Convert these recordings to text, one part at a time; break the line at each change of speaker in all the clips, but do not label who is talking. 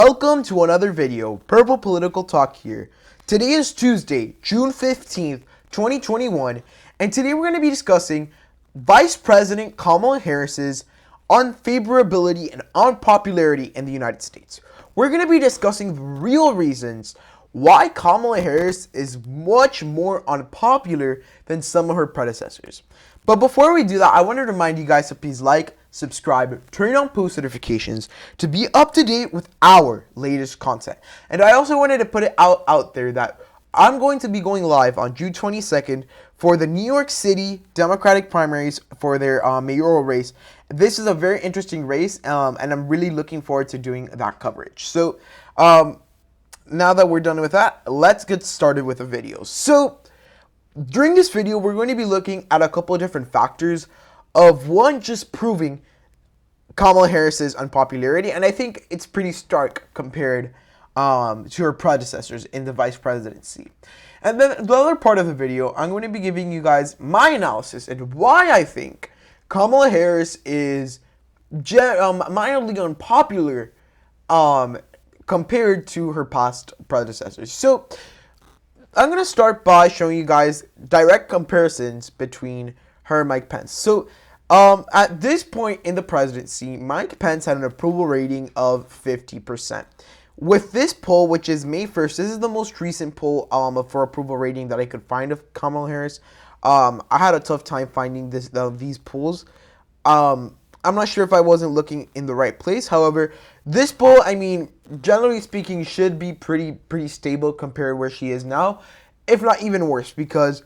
Welcome to another video, Purple Political Talk here. Today is Tuesday, June 15th, 2021, and today we're going to be discussing Vice President Kamala Harris's unfavorability and unpopularity in the United States. We're going to be discussing the real reasons why Kamala Harris is much more unpopular than some of her predecessors. But before we do that, I want to remind you guys to please like, subscribe, turn on post notifications to be up to date with our latest content. And I also wanted to put it out there that I'm going to be going live on June 22nd for the New York City Democratic primaries for their mayoral race. This is a very interesting race, and I'm really looking forward to doing that coverage. So, now that we're done with that, let's get started with the video. So, during this video, we're going to be looking at a couple of different factors of one just proving Kamala Harris's unpopularity, and I think it's pretty stark compared to her predecessors in the vice presidency. And then the other part of the video, I'm going to be giving you guys my analysis and why I think Kamala Harris is mildly unpopular compared to her past predecessors. So I'm going to start by showing you guys direct comparisons between her and Mike Pence. So at this point in the presidency, Mike Pence had an approval rating of 50%. With this poll, which is May 1st, this is the most recent poll for approval rating that I could find of Kamala Harris. I had a tough time finding these polls. I'm not sure if I wasn't looking in the right place. However, this poll, I mean, generally speaking, should be pretty stable compared to where she is now, if not even worse, because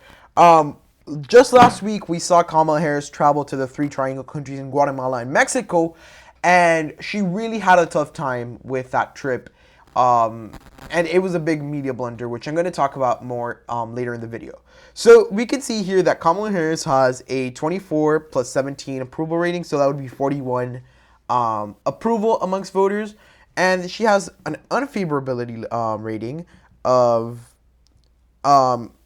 just last week we saw Kamala Harris travel to the three triangle countries in Guatemala and Mexico, and she really had a tough time with that trip. And it was a big media blunder, which I'm going to talk about more later in the video. So we can see here that Kamala Harris has a 24 plus 17 approval rating, so that would be 41 approval amongst voters, and she has an unfavorability rating of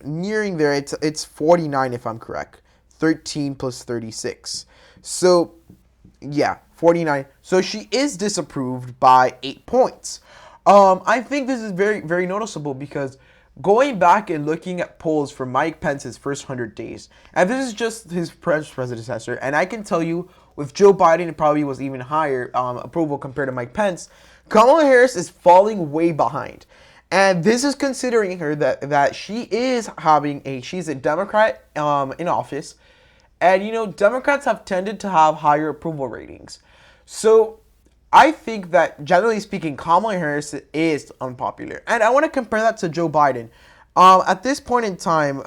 nearing there. It's 49 if I'm correct. 13 plus 36. So yeah, 49. So she is disapproved by 8 points. I think this is very, very noticeable because going back and looking at polls for Mike Pence's first 100 days, and this is just his predecessor, and I can tell you with Joe Biden, it probably was even higher approval compared to Mike Pence. Kamala Harris is falling way behind. And this is considering her that she is she's a Democrat in office. And, you know, Democrats have tended to have higher approval ratings. So I think that, generally speaking, Kamala Harris is unpopular. And I want to compare that to Joe Biden. At this point in time,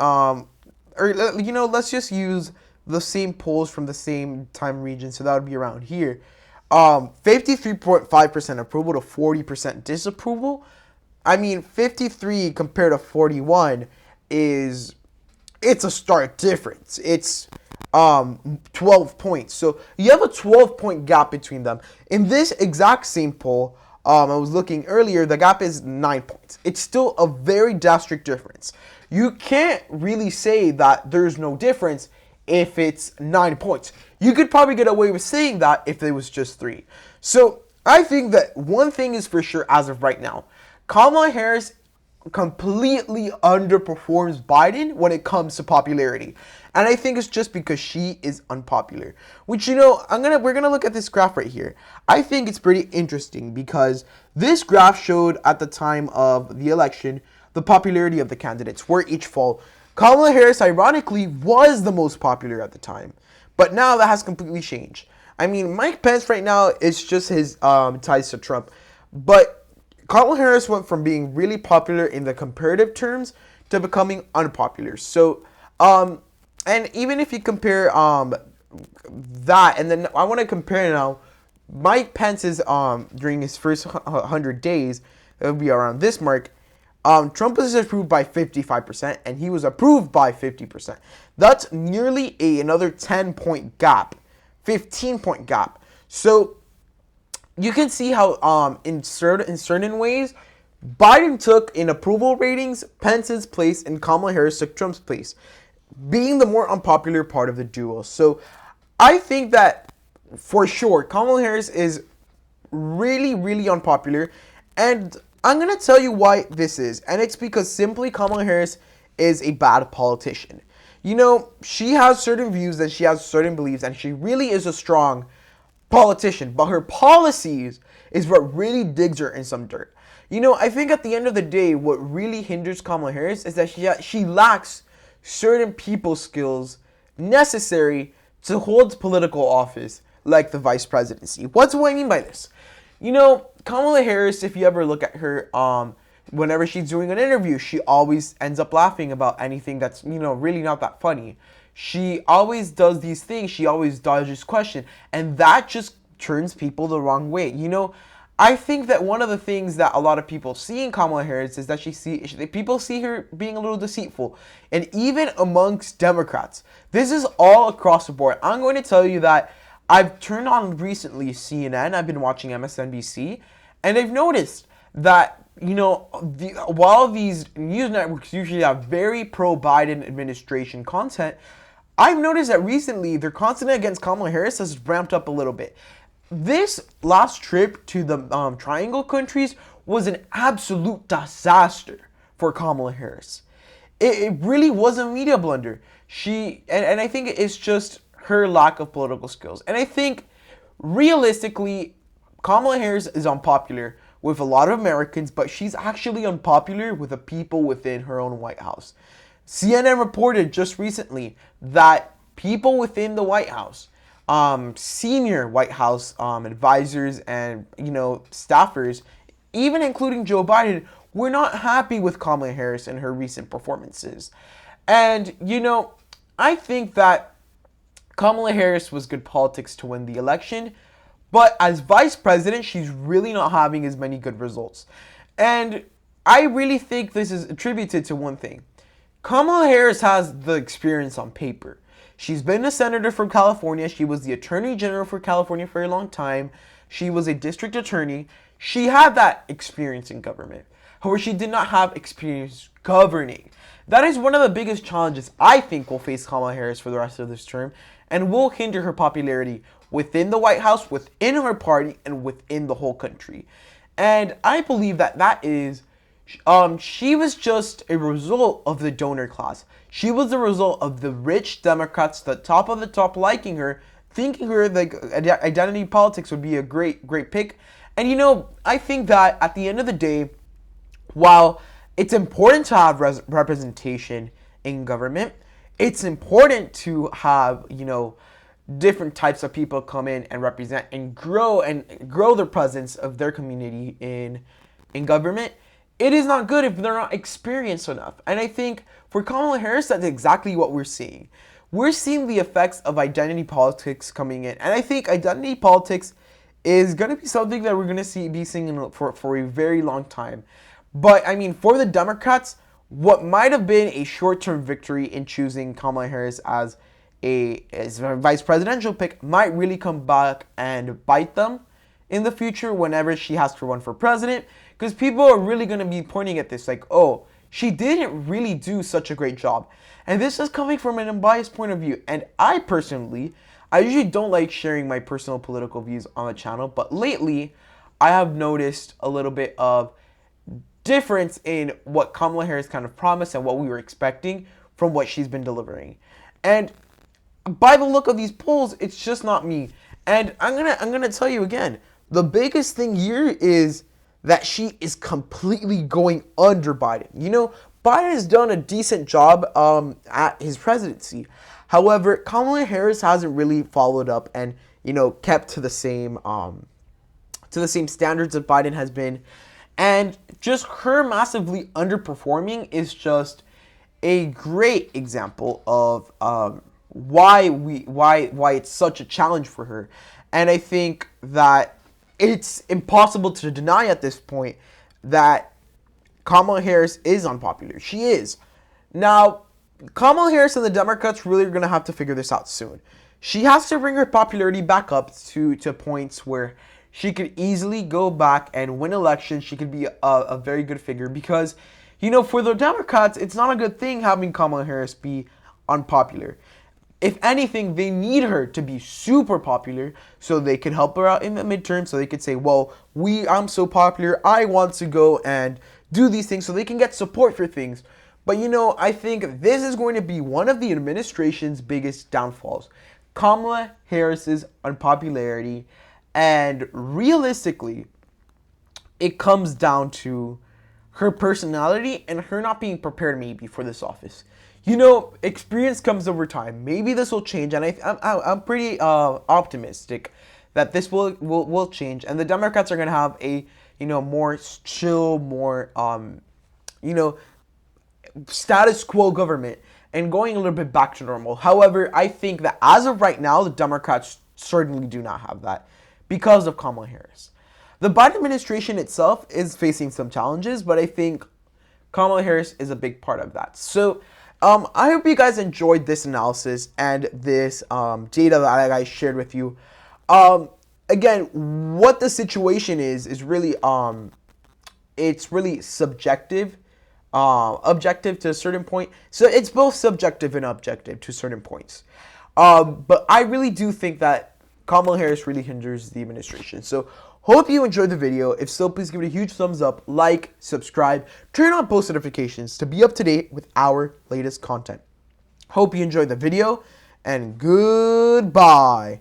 let's just use the same polls from the same time region. So that would be around here. 53.5% approval to 40% disapproval. I mean, 53 compared to 41 it's a stark difference. It's 12 points. So you have a 12-point gap between them. In this exact same poll, I was looking earlier, the gap is 9 points. It's still a very drastic difference. You can't really say that there's no difference if it's 9 points. You could probably get away with saying that if it was just 3. So I think that one thing is for sure as of right now, Kamala Harris completely underperforms Biden when it comes to popularity. And I think it's just because she is unpopular. Which, you know, we're gonna look at this graph right here. I think it's pretty interesting because this graph showed at the time of the election the popularity of the candidates, where each fall. Kamala Harris, ironically, was the most popular at the time. But now that has completely changed. I mean, Mike Pence right now is just his ties to Trump. But Kamala Harris went from being really popular in the comparative terms to becoming unpopular. So, and even if you compare that, and then I want to compare now Mike Pence's during his first 100 days, that would be around this mark. Trump was approved by 55%, and he was approved by 50%. That's nearly another 10-point gap, 15-point gap. So you can see how in certain ways, Biden took in approval ratings Pence's place and Kamala Harris took Trump's place, being the more unpopular part of the duo. So I think that for sure Kamala Harris is really, really unpopular. And I'm going to tell you why this is. And it's because simply Kamala Harris is a bad politician. You know, she has certain views and she has certain beliefs, and she really is a strong politician. But her policies is what really digs her in some dirt. You know, I think at the end of the day, what really hinders Kamala Harris is that she lacks certain people skills necessary to hold political office, like the vice presidency. What do I mean by this? You know, Kamala Harris, if you ever look at her, whenever she's doing an interview, she always ends up laughing about anything that's, you know, really not that funny. She always does these things. She always dodges questions, and that just turns people the wrong way. You know, I think that one of the things that a lot of people see in Kamala Harris is that people see her being a little deceitful. And even amongst Democrats, this is all across the board. I'm going to tell you that I've turned on recently CNN. I've been watching MSNBC, and I've noticed that, you know, while these news networks usually have very pro-Biden administration content, I've noticed that recently their content against Kamala Harris has ramped up a little bit. This last trip to the Triangle countries was an absolute disaster for Kamala Harris. It really was a media blunder. And I think it's just her lack of political skills. And I think realistically, Kamala Harris is unpopular with a lot of Americans, but she's actually unpopular with the people within her own White House. CNN reported just recently that people within the White House, senior White House advisors and, you know, staffers, even including Joe Biden, were not happy with Kamala Harris and her recent performances. And, you know, I think that Kamala Harris was good politics to win the election, but as vice president, she's really not having as many good results. And I really think this is attributed to one thing. Kamala Harris has the experience on paper. She's been a senator from California. She was the attorney general for California for a long time. She was a district attorney. She had that experience in government. However, she did not have experience governing. That is one of the biggest challenges I think will face Kamala Harris for the rest of this term, and will hinder her popularity within the White House, within her party, and within the whole country. And I believe that is, she was just a result of the donor class. She was the result of the rich Democrats, the top of the top, liking her, thinking her like identity politics would be a great pick. And you know, I think that at the end of the day, while it's important to have representation in government, it's important to have, you know, different types of people come in and represent and grow the presence of their community in government. It is not good if they're not experienced enough. And I think for Kamala Harris, that's exactly what we're seeing. We're seeing the effects of identity politics coming in. And I think identity politics is going to be something that we're going to be seeing for a very long time. But, I mean, for the Democrats, what might have been a short-term victory in choosing Kamala Harris as a vice presidential pick might really come back and bite them in the future whenever she has to run for president. Because people are really going to be pointing at this like, oh, she didn't really do such a great job. And this is coming from an unbiased point of view. And I usually don't like sharing my personal political views on the channel. But lately, I have noticed a little bit of difference in what Kamala Harris kind of promised and what we were expecting from what she's been delivering. And by the look of these polls, it's just not me. And I'm gonna tell you again, the biggest thing here is that she is completely going under Biden. You know, Biden has done a decent job at his presidency. However, Kamala Harris hasn't really followed up and, you know, kept to the same standards that Biden has been. And just her massively underperforming is just a great example of why it's such a challenge for her. And I think that it's impossible to deny at this point that Kamala Harris is unpopular. She is. Now, Kamala Harris and the Democrats really are going to have to figure this out soon. She has to bring her popularity back up to points where she could easily go back and win elections. She could be a very good figure because, you know, for the Democrats, it's not a good thing having Kamala Harris be unpopular. if anything, they need her to be super popular so they can help her out in the midterm. So they could say, well, I'm so popular, I want to go and do these things, so they can get support for things. But I think this is going to be one of the administration's biggest downfalls. Kamala Harris's unpopularity, and realistically, it comes down to her personality and her not being prepared maybe for this office. Experience comes over time. Maybe this will change, and I'm pretty optimistic that this will change, and the Democrats are going to have a more chill, more status quo government and going a little bit back to normal. However, I think that as of right now, the Democrats certainly do not have that because of Kamala Harris. The Biden administration itself is facing some challenges, but I think Kamala Harris is a big part of that. So I hope you guys enjoyed this analysis and this data that I shared with you. Again, what the situation is really it's really subjective, objective to a certain point. So it's both subjective and objective to certain points. But I really do think that Kamala Harris really hinders the administration. So hope you enjoyed the video. If so, please give it a huge thumbs up, like, subscribe, turn on post notifications to be up to date with our latest content. Hope you enjoyed the video, and goodbye.